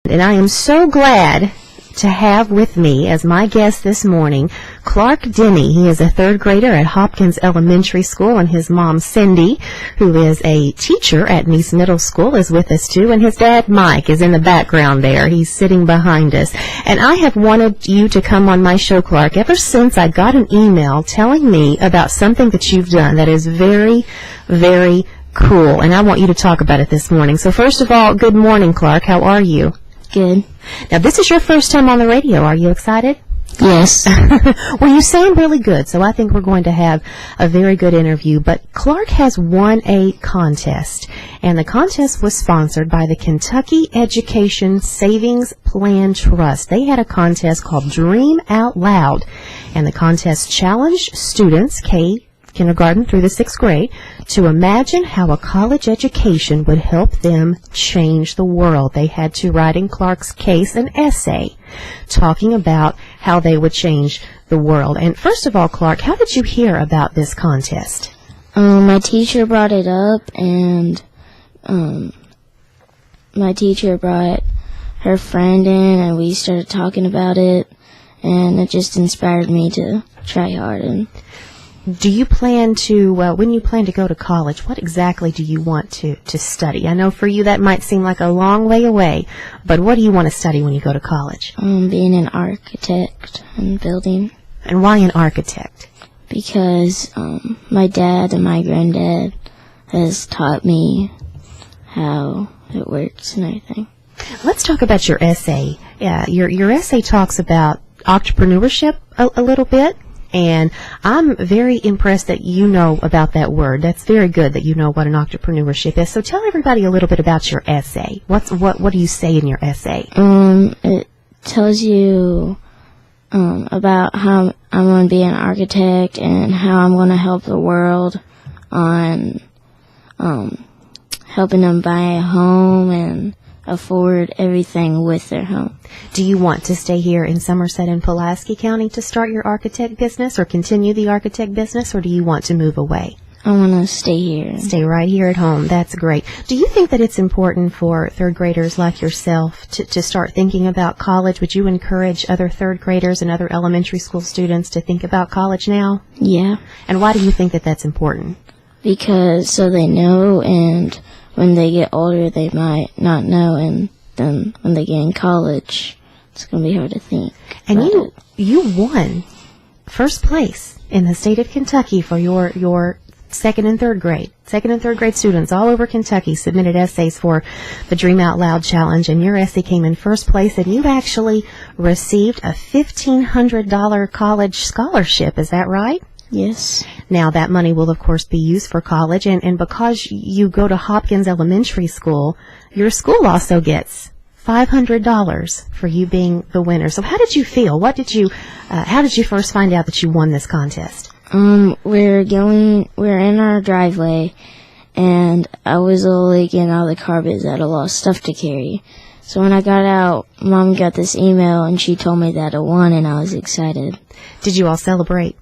And I am so glad to have with me as my guest this morning Clark Denney. He is a third grader at Hopkins Elementary School, and his mom Cindy, who is a teacher at Nice Middle School, is with us too, and his dad Mike is in the background there. He's sitting behind us. And I have wanted you to come on my show, Clark, ever since I got an email telling me about something that you've done that is very, very cool, and I want you to talk about it this morning. So first of all, good morning, Clark. How are you? Good. Now, this is your first time on the radio. Are you excited? Yes. Well, you sound really good, so I think we're going to have a very good interview. But Clark has won a contest, and the contest was sponsored by the Kentucky Education Savings Plan Trust. They had a contest called Dream Out Loud, and the contest challenged students, kindergarten through the 6th grade, to imagine how a college education would help them change the world. They had to write, in Clark's case, an essay talking about how they would change the world. And first of all, Clark, how did you hear about this contest? My teacher brought it up, and my teacher brought her friend in, and we started talking about it, and it just inspired me to try hard. And do you plan to, when you plan to go to college, what exactly do you want to study? I know for you that might seem like a long way away, but what do you want to study when you go to college? Being an architect and building. And why an architect? Because my dad and my granddad has taught me how it works and everything. Let's talk about your essay. Yeah, your essay talks about entrepreneurship a little bit. And I'm very impressed that you know about that word. That's very good that you know what an entrepreneurship is. So tell everybody a little bit about your essay. What do you say in your essay? It tells you about how I'm going to be an architect and how I'm going to help the world on helping them buy a home and afford everything with their home. Do you want to stay here in Somerset and Pulaski County to start your architect business or continue the architect business, or do you want to move away? I want to stay here. Stay right here at home. That's great. Do you think that it's important for third graders like yourself to start thinking about college? Would you encourage other third graders and other elementary school students to think about college now? Yeah. And why do you think that that's important? Because so they know, and when they get older, they might not know, and then when they get in college, it's going to be hard to think. And you won first place in the state of Kentucky for your second and third grade students all over Kentucky submitted essays for the Dream Out Loud Challenge, and your essay came in first place, and you actually received a $1,500 college scholarship. Is that right? Yes. Now, that money will, of course, be used for college, and because you go to Hopkins Elementary School, your school also gets $500 for you being the winner. So how did you feel? How did you first find out that you won this contest? We're in our driveway, and I was only getting out of the car because I had a lot of stuff to carry. So when I got out, Mom got this email, and she told me that I won, and I was excited. Did you all celebrate?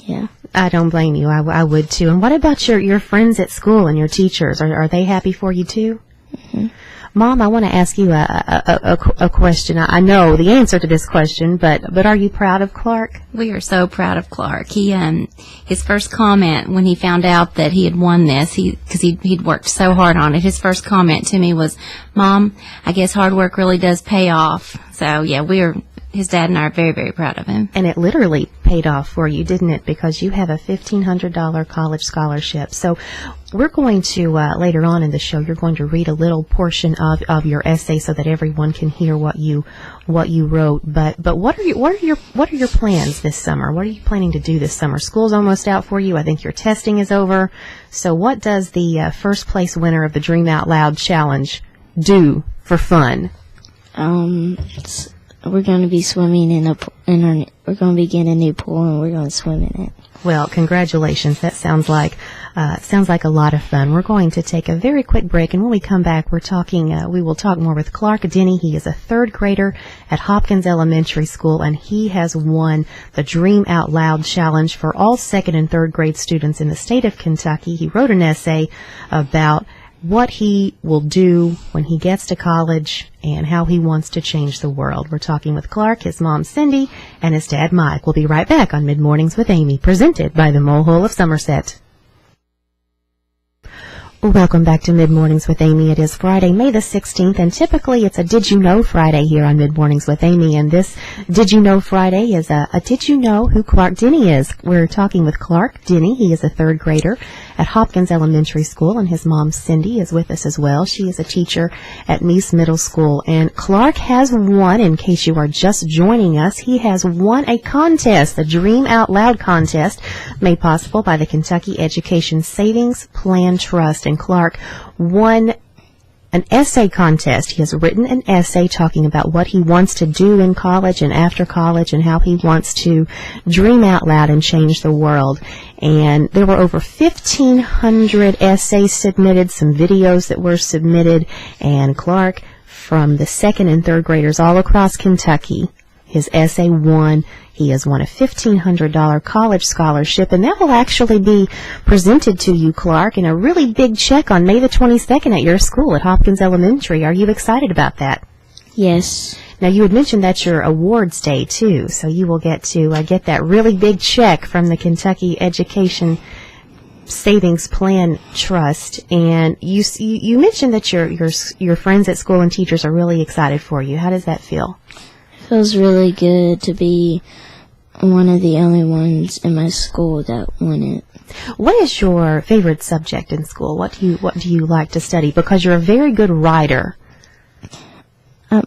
Yeah. I don't blame you. I would too. And what about your friends at school and your teachers? Are they happy for you too? Mm-hmm. Mom, I want to ask you a question. I know the answer to this question, but are you proud of Clark? We are so proud of Clark. He his first comment when he found out that he had won this, because he'd worked so hard on it, his first comment to me was, "Mom, I guess hard work really does pay off." So yeah, his dad and I are very, very proud of him. And it literally paid off for you, didn't it? Because you have a $1,500 college scholarship. So we're going to, later on in the show, you're going to read a little portion of your essay so that everyone can hear what you wrote. But what are your plans this summer? What are you planning to do this summer? School's almost out for you. I think your testing is over. So what does the first place winner of the Dream Out Loud Challenge do for fun? We're going to be swimming we're going to be getting a new pool, and we're going to swim in it. Well, congratulations. That sounds like a lot of fun. We're going to take a very quick break, and when we come back, we will talk more with Clark Denney. He is a third grader at Hopkins Elementary School, and he has won the Dream Out Loud Challenge for all second and third grade students in the state of Kentucky. He wrote an essay about what he will do when he gets to college and how he wants to change the world. We're talking with Clark, his mom Cindy, and his dad Mike. We'll be right back on Mid-Mornings with Amy, presented by the Mole Hole of Somerset. Welcome back to Mid-Mornings with Amy. It is Friday, May the 16th, and typically it's a Did You Know Friday here on Mid-Mornings with Amy, and this Did You Know Friday is a Did You Know Who Clark Denney is? We're talking with Clark Denney. He is a third grader at Hopkins Elementary School, and his mom Cindy is with us as well. She is a teacher at Meese Middle School, and Clark has won, in case you are just joining us, he has won a contest, the Dream Out Loud contest, made possible by the Kentucky Education Savings Plan Trust. And Clark won an essay contest. He has written an essay talking about what he wants to do in college and after college and how he wants to dream out loud and change the world. And there were over 1,500 essays submitted, some videos that were submitted, and Clark, from the second and third graders all across Kentucky, his essay won. He has won a $1,500 college scholarship, and that will actually be presented to you, Clark, in a really big check on May the 22nd at your school at Hopkins Elementary. Are you excited about that? Yes. Now, you had mentioned that's your awards day, too, so you will get to get that really big check from the Kentucky Education Savings Plan Trust. And you mentioned that your friends at school and teachers are really excited for you. How does that feel? It feels really good to be one of the only ones in my school that won it. What is your favorite subject in school? What do you like to study? Because you're a very good writer.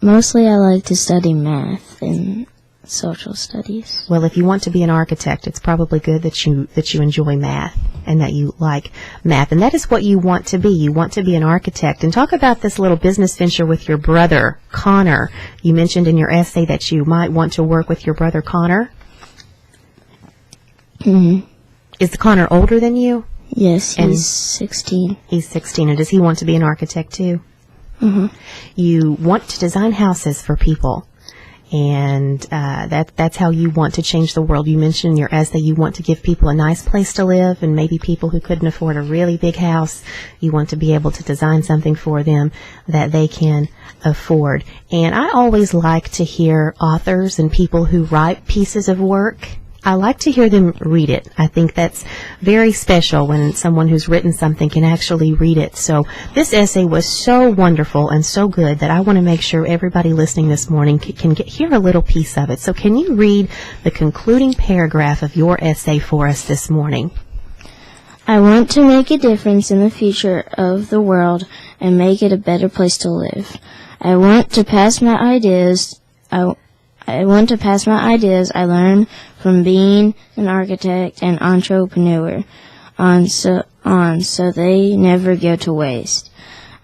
Mostly I like to study math and social studies. Well, if you want to be an architect, it's probably good that you enjoy math and that you like math. And that is what you want to be. You want to be an architect. And talk about this little business venture with your brother, Connor. You mentioned in your essay that you might want to work with your brother, Connor. Mm-hmm. Is Connor older than you? Yes, he's 16. He's 16. And does he want to be an architect too? Mm-hmm. You want to design houses for people. And that's how you want to change the world. You mentioned in your essay you want to give people a nice place to live, and maybe people who couldn't afford a really big house, you want to be able to design something for them that they can afford. And I always like to hear authors and people who write pieces of work. I like to hear them read it. I think that's very special when someone who's written something can actually read it. So this essay was so wonderful and so good that I want to make sure everybody listening this morning can hear a little piece of it. So can you read the concluding paragraph of your essay for us this morning? I want to make a difference in the future of the world and make it a better place to live. I want to pass my ideas I learned from being an architect and entrepreneur so they never go to waste.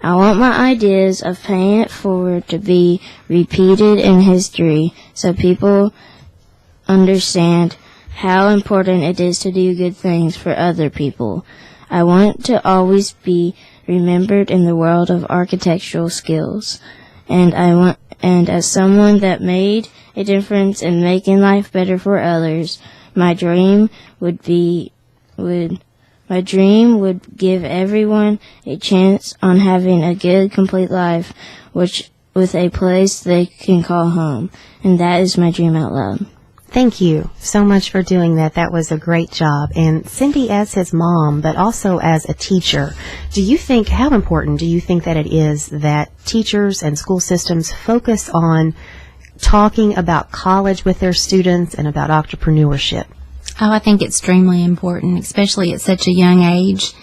I want my ideas of paying it forward to be repeated in history so people understand how important it is to do good things for other people. I want to always be remembered in the world of architectural skills, and as someone that made a difference in making life better for others, my dream would give everyone a chance on having a good, complete life, with a place they can call home. And that is my dream out loud. Thank you so much for doing that. That was a great job. And Cindy, as his mom, but also as a teacher, how important do you think that it is that teachers and school systems focus on talking about college with their students and about entrepreneurship? Oh, I think it's extremely important, especially at such a young age,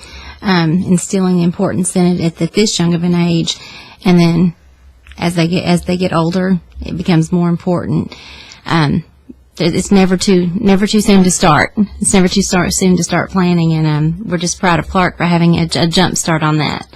instilling the importance in it at this young of an age, and then as they get older, it becomes more important. It's never too soon to start. It's never too soon to start planning, and we're just proud of Clark for having a jump start on that.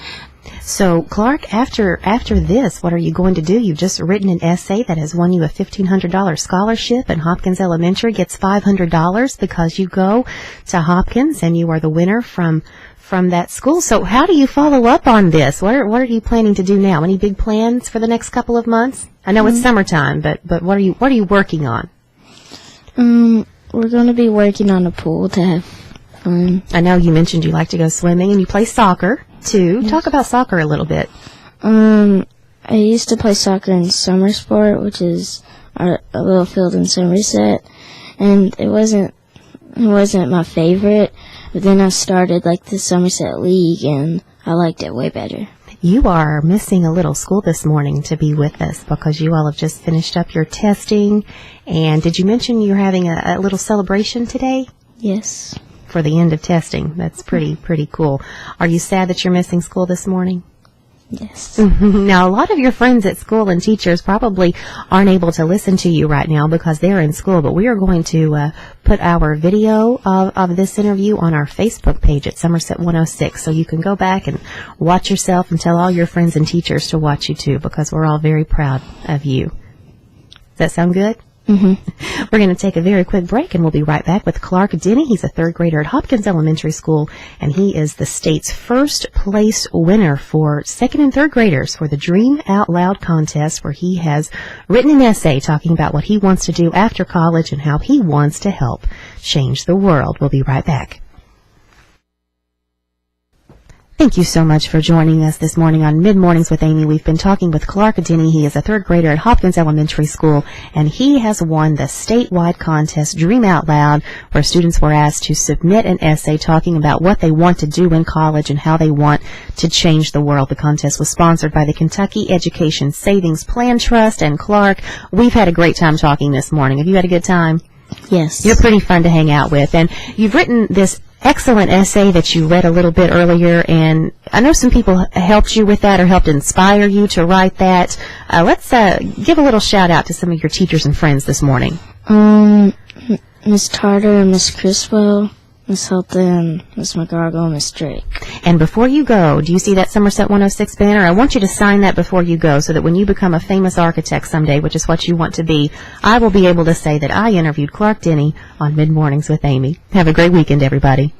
So, Clark, after this, what are you going to do? You've just written an essay that has won you a $1,500 scholarship, and Hopkins Elementary gets $500 because you go to Hopkins and you are the winner from that school. So how do you follow up on this? What are you planning to do now? Any big plans for the next couple of months? I know it's summertime, but what are you working on? We're going to be working on a pool to have fun. I know you mentioned you like to go swimming and you play soccer, too. Yes. Talk about soccer a little bit. I used to play soccer in Summer Sport, which is a little field in Somerset, and it wasn't my favorite, but then I started like the Somerset League, and I liked it way better. You are missing a little school this morning to be with us because you all have just finished up your testing, and did you mention you're having a little celebration today? Yes. For the end of testing. That's pretty cool. Are you sad that you're missing school this morning? Yes. Now, a lot of your friends at school and teachers probably aren't able to listen to you right now because they're in school, but we are going to put our video of this interview on our Facebook page at Somerset 106, so you can go back and watch yourself and tell all your friends and teachers to watch you too, because we're all very proud of you. Does that sound good? Mm-hmm. We're going to take a very quick break, and we'll be right back with Clark Denney. He's a third grader at Hopkins Elementary School, and he is the state's first place winner for second and third graders for the Dream Out Loud contest, where he has written an essay talking about what he wants to do after college and how he wants to help change the world. We'll be right back. Thank you so much for joining us this morning on Mid-Mornings with Amy. We've been talking with Clark Denney. He is a third grader at Hopkins Elementary School, and he has won the statewide contest Dream Out Loud, where students were asked to submit an essay talking about what they want to do in college and how they want to change the world. The contest was sponsored by the Kentucky Education Savings Plan Trust. And Clark, we've had a great time talking this morning. Have you had a good time? Yes. You're pretty fun to hang out with, and you've written this excellent essay that you read a little bit earlier, and I know some people helped you with that or helped inspire you to write that. Let's give a little shout out to some of your teachers and friends this morning. Miss Tarter, Miss Criswell, Miss Hilton, Miss McGargle, Miss Drake. And before you go, do you see that Somerset 106 banner? I want you to sign that before you go so that when you become a famous architect someday, which is what you want to be, I will be able to say that I interviewed Clark Denney on Mid-Mornings with Amy. Have a great weekend, everybody.